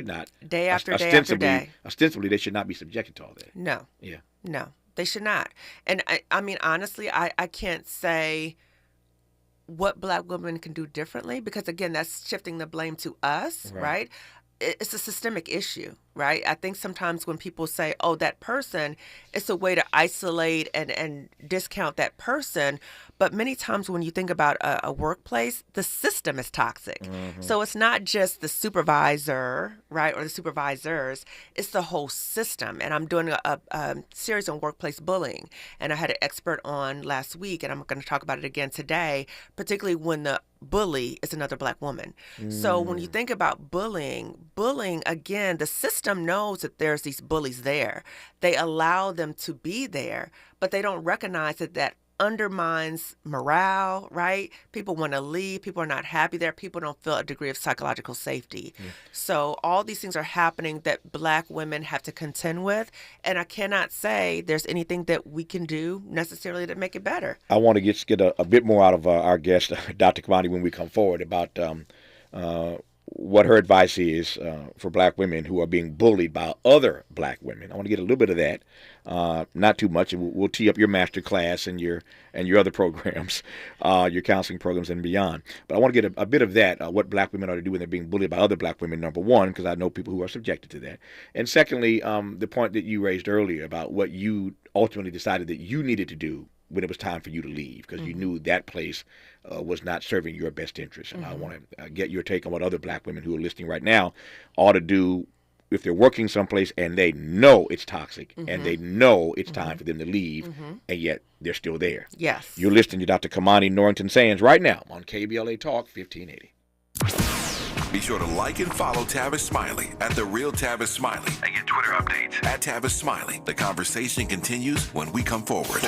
not. Day after day after day. Ostensibly, they should not be subjected to all that. No. Yeah. No, they should not. And I mean, honestly, I can't say what black women can do differently because, again, that's shifting the blame to us, right? It's a systemic issue, right? I think sometimes when people say, oh, that person, it's a way to isolate and discount that person. But many times when you think about a workplace, the system is toxic. So it's not just the supervisor, right, or the supervisors. It's the whole system. And I'm doing a series on workplace bullying. And I had an expert on last week, and I'm going to talk about it again today, particularly when the bully is another black woman. So when you think about bullying, again, the system knows that there's these bullies there. They allow them to be there, but they don't recognize that undermines morale, right? People want to leave. People are not happy there. People don't feel a degree of psychological safety. So all these things are happening that black women have to contend with. And I cannot say there's anything that we can do necessarily to make it better. I want to get a bit more out of our guest, Dr. Kamani, when we come forward about what her advice is for black women who are being bullied by other black women. I want to get a little bit of that, not too much. We'll tee up your master class and your other programs, your counseling programs and beyond. But I want to get a bit of that, what black women are to do when they're being bullied by other black women, number one, because I know people who are subjected to that. And secondly, the point that you raised earlier about what you ultimately decided that you needed to do when it was time for you to leave, because you knew that place was not serving your best interest. And I want to get your take on what other black women who are listening right now ought to do if they're working someplace and they know it's toxic and they know it's time for them to leave, and yet they're still there. Yes. You're listening to Dr. Kamani Norrington Sands right now on KBLA Talk 1580. Be sure to like and follow Tavis Smiley at The Real Tavis Smiley and get Twitter updates at Tavis Smiley. The conversation continues when we come forward.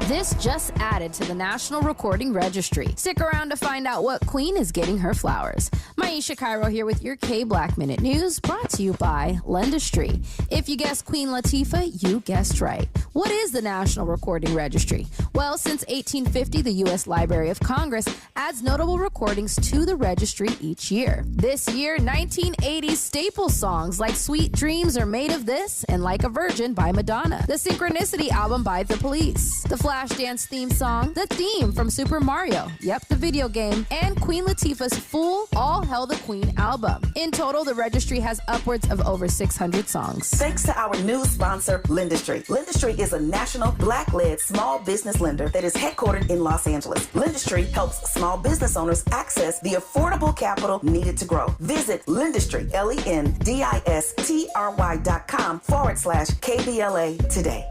This just added to the National Recording Registry. Stick around to find out what queen is getting her flowers. Maisha Cairo here with your K-Black Minute News, brought to you by Lendistry. If you guessed Queen Latifah, you guessed right. What is the National Recording Registry? Well, since 1850, the U.S. Library of Congress adds notable recordings to the registry each year. This year, 1980s staple songs like Sweet Dreams Are Made of This and Like a Virgin by Madonna, the Synchronicity album by The Police, the Flashdance theme song, the theme from Super Mario, the video game, and Queen Latifah's full All Hail the Queen album. In total, the registry has upwards of over 600 songs. Thanks to our new sponsor, Lendistry. Lendistry is a national Black-led small business lender that is headquartered in Los Angeles. Lendistry helps small business owners access the affordable capital needed to grow. Visit Lendistry, LENDISTRY.com/KBLA today.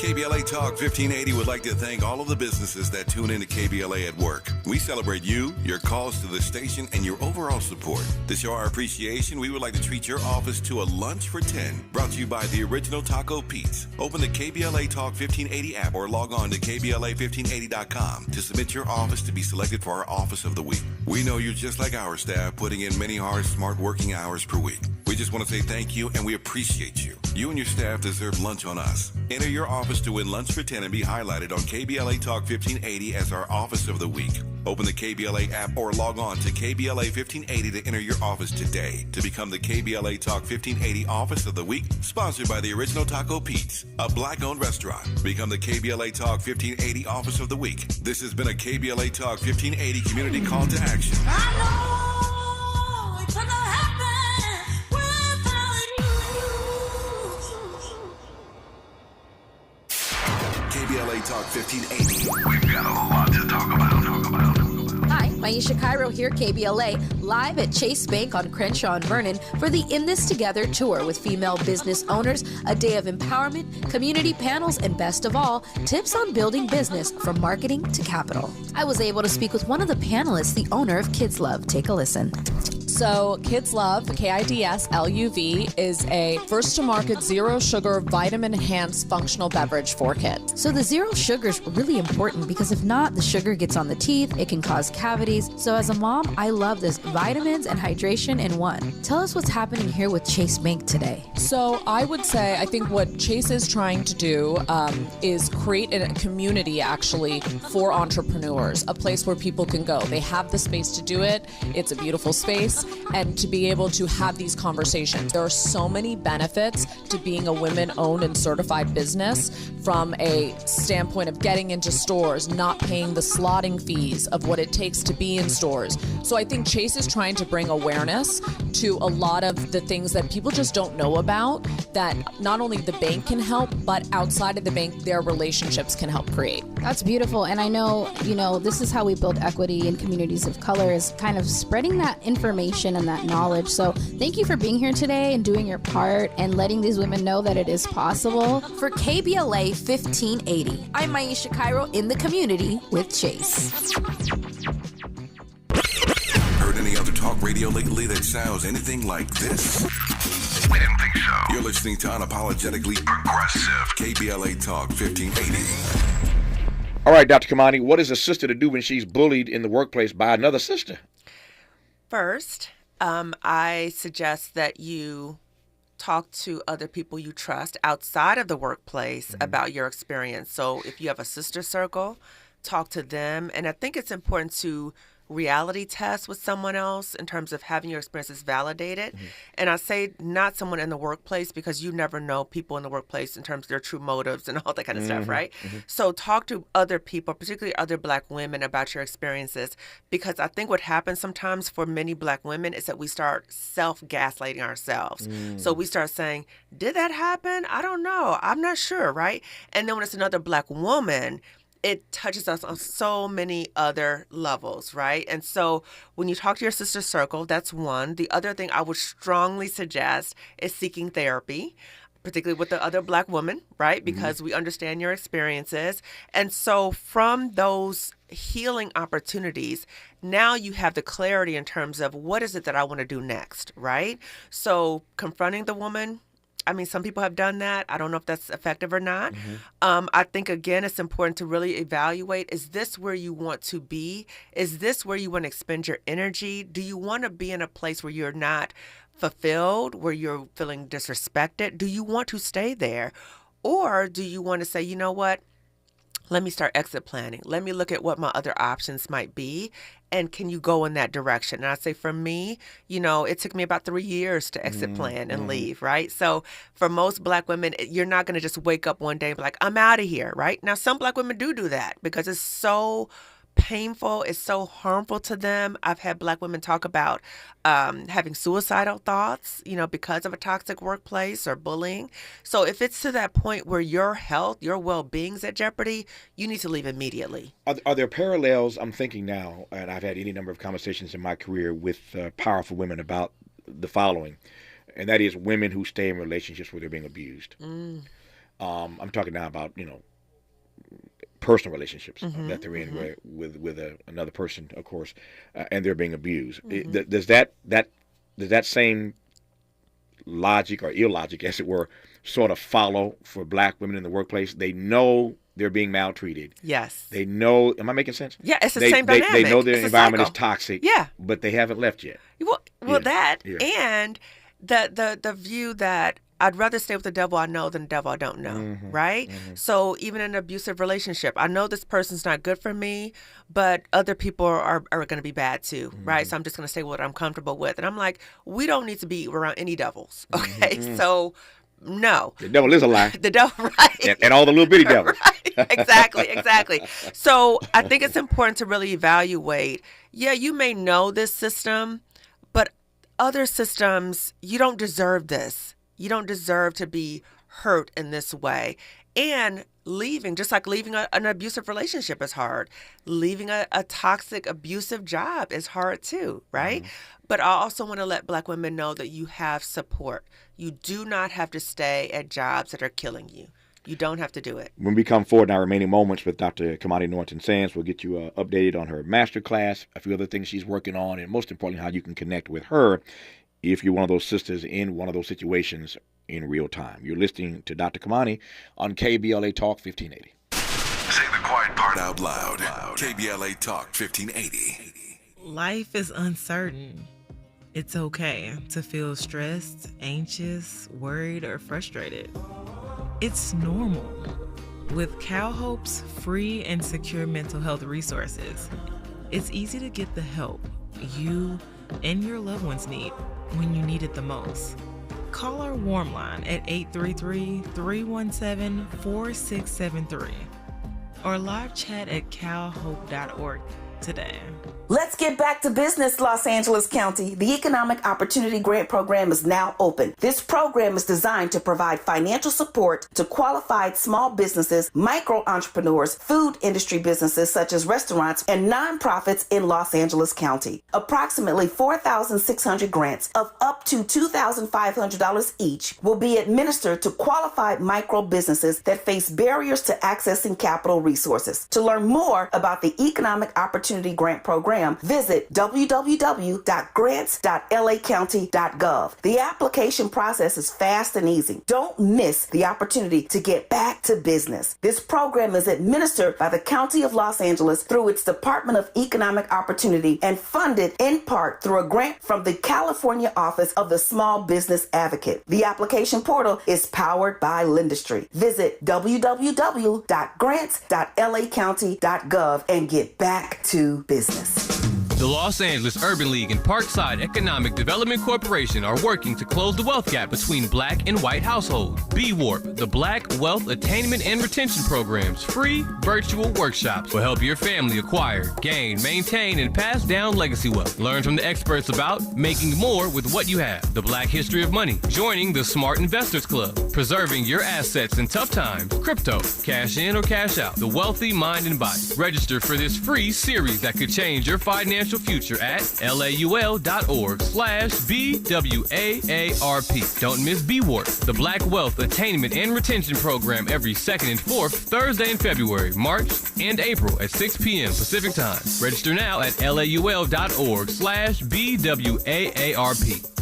KBLA Talk 1580 would like to thank all of the businesses that tune into KBLA at work. We celebrate you, your calls to the station, and your overall support. To show our appreciation, we would like to treat your office to a lunch for 10, brought to you by the Original Taco Pete's. Open the KBLA Talk 1580 app or log on to KBLA1580.com to submit your office to be selected for our Office of the Week. We know you're just like our staff, putting in many hard, smart working hours per week. We just want to say thank you, and we appreciate you. You and your staff deserve lunch on us. Enter your office to win lunch for 10 and be highlighted on KBLA Talk 1580 as our Office of the Week. Open the KBLA app or log on to KBLA 1580 to enter your office today to become the KBLA Talk 1580 Office of the Week, sponsored by the Original Taco Pete's, a black-owned restaurant. Become the KBLA Talk 1580 Office of the Week. This has been a KBLA Talk 1580 community call to action. KBLA Talk 1580. We've got a lot to talk about. Hi, Maisha Cairo here, KBLA, live at Chase Bank on Crenshaw and Vernon for the In This Together tour with female business owners, a day of empowerment, community panels, and best of all, tips on building business from marketing to capital. I was able to speak with one of the panelists, the owner of Kids Love. Take a listen. So Kids Love, KIDSLUV, is a first-to-market zero-sugar, vitamin-enhanced functional beverage for kids. So the zero sugar is really important because if not, the sugar gets on the teeth, it can cause cavities. So as a mom, I love this vitamins and hydration in one. Tell us what's happening here with Chase Bank today. So I would say, I think what Chase is trying to do is create a community actually for entrepreneurs, a place where people can go. They have the space to do it. It's a beautiful space. And to be able to have these conversations. There are so many benefits to being a women-owned and certified business, from a standpoint of getting into stores, not paying the slotting fees of what it takes to be in stores. So I think Chase is trying to bring awareness to a lot of the things that people just don't know about, that not only the bank can help, but outside of the bank, their relationships can help create. That's beautiful. And I know, this is how we build equity in communities of color, is kind of spreading that information and that knowledge. So thank you for being here today and doing your part and letting these women know that it is possible. For KBLA 1580, I'm Maisha Cairo in the community with Chase. Heard any other talk radio lately that sounds anything like this? We didn't think so. You're listening to Unapologetically Progressive, KBLA Talk 1580. All right, Dr. Kamani, what is a sister to do when she's bullied in the workplace by another sister? First, I suggest that you talk to other people you trust outside of the workplace about your experience. So if you have a sister circle, talk to them. And I think it's important to reality test with someone else in terms of having your experiences validated. And I say not someone in the workplace, because you never know people in the workplace in terms of their true motives and all that kind of stuff, right? So talk to other people, particularly other Black women, about your experiences, because I think what happens sometimes for many Black women is that we start self-gaslighting ourselves. So we start saying, did that happen? I don't know. I'm not sure, right? And then when it's another Black woman, it touches us on so many other levels, right? And so when you talk to your sister circle, that's one. The other thing I would strongly suggest is seeking therapy, particularly with the other Black woman, right? Because we understand your experiences. And so from those healing opportunities, now you have the clarity in terms of what is it that I want to do next, right? So confronting the woman, I mean, some people have done that. I don't know if that's effective or not. I think, again, it's important to really evaluate, is this where you want to be? Is this where you want to expend your energy? Do you want to be in a place where you're not fulfilled, where you're feeling disrespected? Do you want to stay there? Or do you want to say, you know what? Let me start exit planning. Let me look at what my other options might be. And can you go in that direction? And I say for me, it took me about 3 years to exit plan and leave, right? So for most Black women, you're not going to just wake up one day and be like, I'm out of here, right? Now, some Black women do that because it's so painful. It's so harmful to them. I've had Black women talk about having suicidal thoughts, because of a toxic workplace or bullying. So if it's to that point where your health, your well-being's at jeopardy, you need to leave immediately. Are there parallels, I'm thinking now, and I've had any number of conversations in my career with powerful women about the following, and that is women who stay in relationships where they're being abused. I'm talking now about, personal relationships that they're in with another person, of course, and they're being abused. Does that same logic or illogic, as it were, sort of follow for black women in the workplace? They know they're being maltreated. Yes. They know. Am I making sense? Yeah, it's the same dynamic. They know their It's a environment is cycle. toxic. Yeah. But they haven't left yet. Well, that Yeah. and the view that I'd rather stay with the devil I know than the devil I don't know, right? So even in an abusive relationship, I know this person's not good for me, but other people are going to be bad too, right? So I'm just going to stay with what I'm comfortable with. And I'm like, we don't need to be around any devils, okay? So no. The devil is a lie. The devil, right? And all the little bitty devils. Exactly. So I think it's important to really evaluate, yeah, you may know this system, but other systems, you don't deserve this. You don't deserve to be hurt in this way. And leaving, just like leaving an abusive relationship is hard. Leaving a toxic, abusive job is hard too, right? But I also want to let black women know that you have support. You do not have to stay at jobs that are killing you. You don't have to do it. When we come forward in our remaining moments with Dr. Kamani Norton-Sands, we'll get you updated on her master class, a few other things she's working on, and most importantly, how you can connect with her if you're one of those sisters in one of those situations in real time. You're listening to Dr. Kamani on KBLA Talk 1580. Say the quiet part out loud. KBLA Talk 1580. Life is uncertain. It's okay to feel stressed, anxious, worried, or frustrated. It's normal. With CalHope's free and secure mental health resources, it's easy to get the help you and your loved ones need when you need it the most. Call our warm line at 833-317-4673 or live chat at calhope.org today. Let's get back to business, Los Angeles County. The Economic Opportunity Grant Program is now open. This program is designed to provide financial support to qualified small businesses, micro entrepreneurs, food industry businesses such as restaurants, and nonprofits in Los Angeles County. Approximately 4,600 grants of up to $2,500 each will be administered to qualified micro businesses that face barriers to accessing capital resources. To learn more about the Economic Opportunity Grant Program, visit www.grants.lacounty.gov. The application process is fast and easy. Don't miss the opportunity to get back to business. This program is administered by the County of Los Angeles through its Department of Economic Opportunity and funded in part through a grant from the California Office of the Small Business Advocate. The application portal is powered by Lindustry. Visit www.grants.lacounty.gov and get back to business. The Los Angeles Urban League and Parkside Economic Development Corporation are working to close the wealth gap between black and white households. B-Warp, the Black Wealth Attainment and Retention Program's free virtual workshops will help your family acquire, gain, maintain, and pass down legacy wealth. Learn from the experts about making more with what you have, the Black History of Money, joining the Smart Investors Club, preserving your assets in tough times, crypto, cash in or cash out, the wealthy mind and body. Register for this free series that could change your financial future at laul.org/BWAARP. Don't miss B-Warp, the Black Wealth Attainment and Retention Program, every second and fourth Thursday in February, March, and April at 6 p.m. Pacific Time. Register now at laul.org/BWAARP.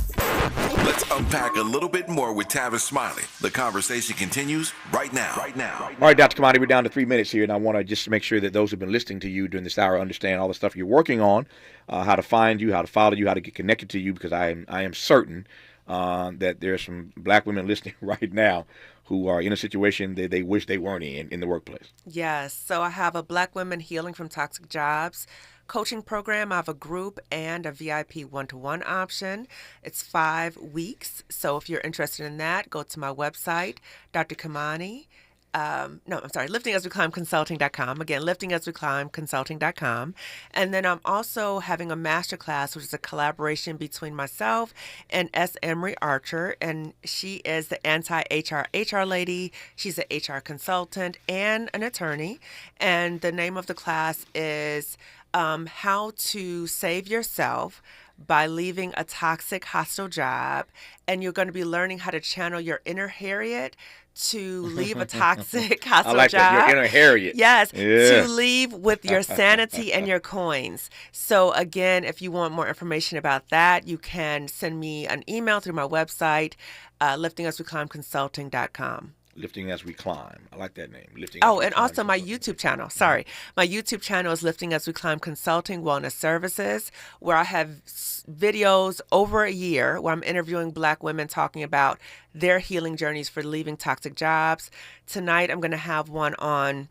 Let's unpack a little bit more with Tavis Smiley. The conversation continues right now. All right, Dr. Kamani, we're down to 3 minutes here, and I want to just make sure that those who've been listening to you during this hour understand all the stuff you're working on, how to find you, how to follow you, how to get connected to you, because I am certain that there's some black women listening right now who are in a situation that they wish they weren't in the workplace. Yes. So I have a Black Women Healing from Toxic Jobs coaching program. I have a group and a VIP one-to-one option. It's 5 weeks. So if you're interested in that, go to my website, Dr. Kamani. liftingasweclimbconsulting.com. Again, liftingasweclimbconsulting.com. And then I'm also having a masterclass, which is a collaboration between myself and S. Emery Archer. And she is the anti-HR HR lady. She's an HR consultant and an attorney. And the name of the class is How to Save Yourself by leaving a toxic, hostile job, and you're going to be learning how to channel your inner Harriet to leave a toxic, hostile I like job. that. Your inner Harriet. Yes, Yeah. to leave with your sanity and your coins. So again, if you want more information about that, you can send me an email through my website, liftingasweclimbconsulting.com. Lifting as we climb. I like that name. Lifting. Oh, and also my YouTube channel. Sorry. My YouTube channel is Lifting As We Climb Consulting Wellness Services, where I have videos over a year where I'm interviewing Black women talking about their healing journeys for leaving toxic jobs. Tonight, I'm going to have one on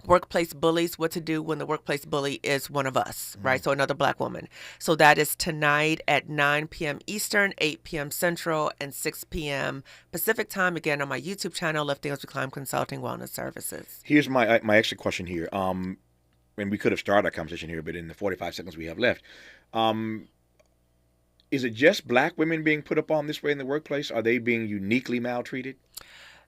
workplace bullies, what to do when the workplace bully is one of us, right? So another Black woman. So that is tonight at 9 p.m. Eastern, 8 p.m. Central, and 6 p.m. Pacific time, again, on my YouTube channel, Lifting As We Climb Consulting Wellness Services. Here's my extra question here. And we could have started our conversation here, but in the 45 seconds we have left, is it just Black women being put upon this way in the workplace? Are they being uniquely maltreated?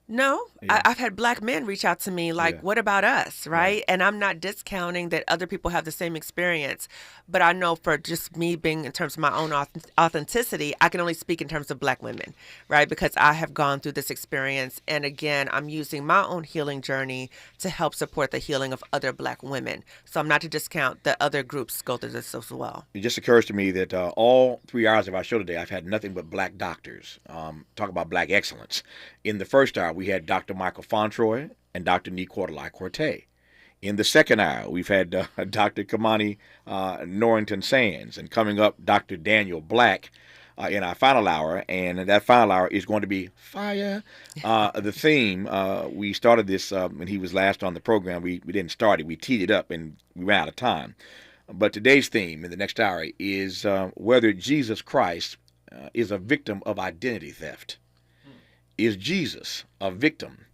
No, I've had Black men reach out to me like, what about us, right? And I'm not discounting that other people have the same experience, but I know for just me being in terms of my own authenticity, I can only speak in terms of Black women, right? Because I have gone through this experience. And again, I'm using my own healing journey to help support the healing of other Black women. So I'm not to discount that other groups go through this as well. It just occurs to me that all 3 hours of our show today, I've had nothing but Black doctors talk about Black excellence. In the first hour, we had Dr. Michael Fontroy and Dr. Nee Cordelai-Corte. In the second hour, we've had Dr. Kamani Norrington Sands, and coming up, Dr. Daniel Black in our final hour, and that final hour is going to be fire. The theme, we started this when he was last on the program. We didn't start it. We teed it up, and we ran out of time. But today's theme in the next hour is whether Jesus Christ is a victim of identity theft. Is Jesus a victim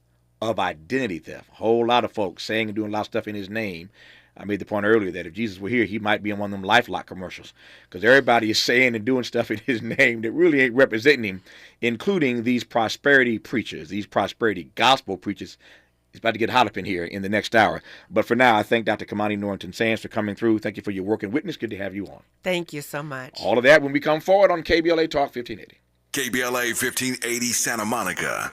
of identity theft? A whole lot of folks saying and doing a lot of stuff in his name. I made the point earlier that if Jesus were here, he might be in one of them LifeLock commercials, because everybody is saying and doing stuff in his name that really ain't representing him, including these prosperity preachers, these prosperity gospel preachers. It's about to get hot up in here in the next hour. But for now, I thank Dr. Kamani Norrington Sands for coming through. Thank you for your work and witness. Good to have you on. Thank you so much. All of that when we come forward on KBLA Talk 1580. KBLA 1580 Santa Monica.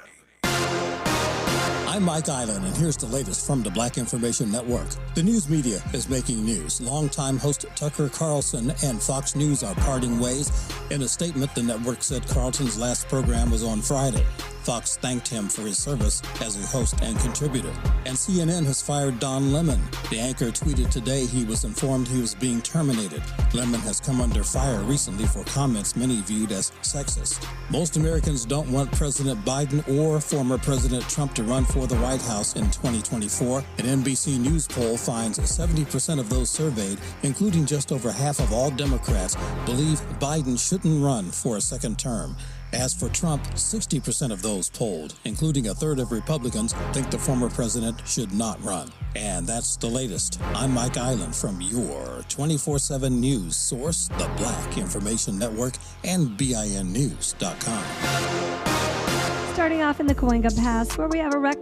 I'm Mike Island, and here's the latest from the Black Information Network. The news media is making news. Longtime host Tucker Carlson and Fox News are parting ways. In a statement, the network said Carlson's last program was on Friday. Fox thanked him for his service as a host and contributor. And CNN has fired Don Lemon. The anchor tweeted today he was informed he was being terminated. Lemon has come under fire recently for comments many viewed as sexist. Most Americans don't want President Biden or former President Trump to run for the White House in 2024. An NBC News poll finds 70% of those surveyed, including just over half of all Democrats, believe Biden shouldn't run for a second term. As for Trump, 60% of those polled, including a third of Republicans, think the former president should not run. And that's the latest. I'm Mike Island from your 24/7 news source, the Black Information Network, and BINnews.com. Starting off in the Cahuenga Pass, where we have a record